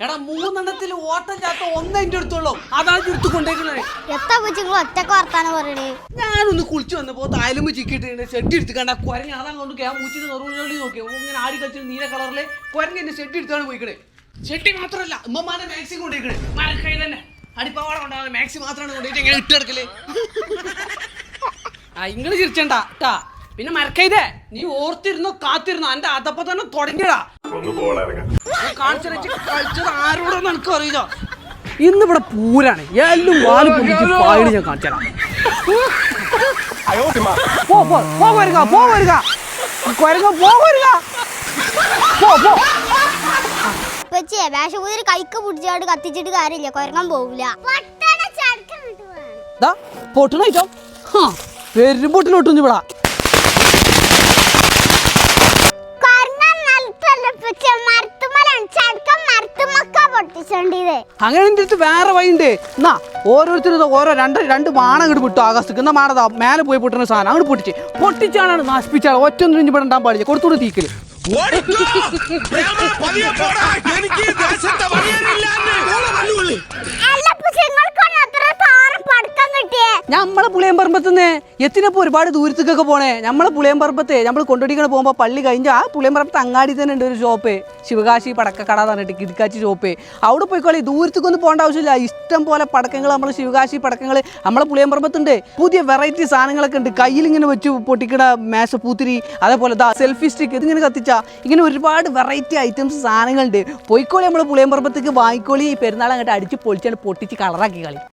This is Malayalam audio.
എടാ 3 ഓട്ടം ചാത്ത ഒന്നെന്റെ അടുത്തുള്ളൂ അതാണ് എടുത്തു കൊണ്ടേക്കുന്നത്. ഞാനൊന്ന് കുളിച്ചു വന്നപ്പോ തായലുമ്പ് ചിക്കിട്ട് ഷെഡ് എടുത്ത് കണ്ട കുരങ്ങ അതാ കൊണ്ട് മൂച്ചിട്ട് നെറുപടി നോക്കി ഇങ്ങനെ ആടി കളിച്ച് നീല കളറിലെ കുരങ്ങ എന്റെ ഷെഡ് എടുത്താണ് പോയിക്കണേ. ഷെഡ് മാത്രമല്ല ഉമ്മമാരെ മാക്സി കൊണ്ടിരിക്കണേ. മരക്കൈ തന്നെ അടിപ്പാവാട കൊണ്ടാണ് മാക്സി മാത്രമാണ് കൊണ്ടിട്ട് ഇങ്ങനെ ഇട്ട് കിടക്കല്. ഇങ്ങള് ചിരിച്ചണ്ട ട്ടാ. പിന്നെ മരക്കൈതേ നീ ഓർത്തിരുന്നോ കാത്തിരുന്നോ എന്റെ അതപ്പ തന്നെ തുടങ്ങിയടാ. കളിച്ചത് ആരോടൊന്നും എനിക്ക് അറിയില്ല. ഇന്നിവിടെ പൂരാണ് എല്ലാം വാല് പൊട്ടിച്ച് പാടി ഞാൻ കാണിച്ചടാ. കൈക്ക് പിടിച്ചാണ്ട് കത്തിച്ചിട്ട് കാര്യമില്ല, കൊരങ്ങൻ പോവില്ല. പൊട്ടണോ പെരും പൊട്ടിലോട്ടൊന്നും ഇവിടെ അങ്ങനെ എന്റെ അടുത്ത് വേറെ വഴിയുണ്ട്. എന്നാ ഓരോരുത്തരും ഓരോ രണ്ട് മാണ അങ്ങോട്ട് വിട്ടു ആകാശത്തേക്ക്. എന്നാ മാണതാ മേലെ പോയി പൊട്ടുന്ന സാധനം അങ്ങോട്ട് പൊട്ടിച്ചാണ് നശിപ്പിച്ചാൽ ഒറ്റ ഒന്നും ഇനി ഇവിടെ ഉണ്ടാൻ പാടില്ല. കൊടുത്തോട് തീക്കല് നമ്മളെ പുളിയമ്പറമ്പത്തുനിന്ന് എത്തിനപ്പോ ഒരുപാട് ദൂരത്തേക്കൊക്കെ പോണേ. നമ്മളെ പുളിയമ്പറമ്പത്തെ നമ്മൾ കൊണ്ടോടിക്കണ പോകുമ്പോ പള്ളി കഴിഞ്ഞ ആ പുളിയമ്പറമ്പത്ത് അങ്ങാടി തന്നെ ഉണ്ട് ഒരു ഷോപ്പ്, ശിവകാശി പടക്കക്കട എന്ന് പറഞ്ഞിട്ട് കിടക്കാച്ചി ഷോപ്പ്. അവിടെ പോയിക്കോളി, ദൂരത്തേക്കൊന്നും പോകേണ്ട ആവശ്യമില്ല. ഇഷ്ടം പോലെ പടക്കങ്ങൾ നമ്മൾ ശിവകാശി പടക്കങ്ങൾ നമ്മളെ പുളിയമ്പറമ്പത്തുണ്ട്. പുതിയ വെറൈറ്റി സാധനങ്ങളൊക്കെ ഉണ്ട്. കയ്യിലിങ്ങനെ വെച്ച് പൊട്ടിക്കണ മേശപ്പൂത്തിരി, അതേപോലെ സെൽഫി സ്റ്റിക്ക്, ഇതിങ്ങനെ കത്തിച്ചാൽ ഇങ്ങനെ ഒരുപാട് വെറൈറ്റി ഐറ്റംസ് സാധനങ്ങളുണ്ട്. പോയിക്കോളി നമ്മൾ പുളിയമ്പറമ്പത്തേക്ക് വാങ്ങിക്കോളി. പെരുന്നാൾ അങ്ങോട്ട് അടിച്ച് പൊളിച്ചാണ് പൊട്ടിച്ച് കളറാക്കി കളി.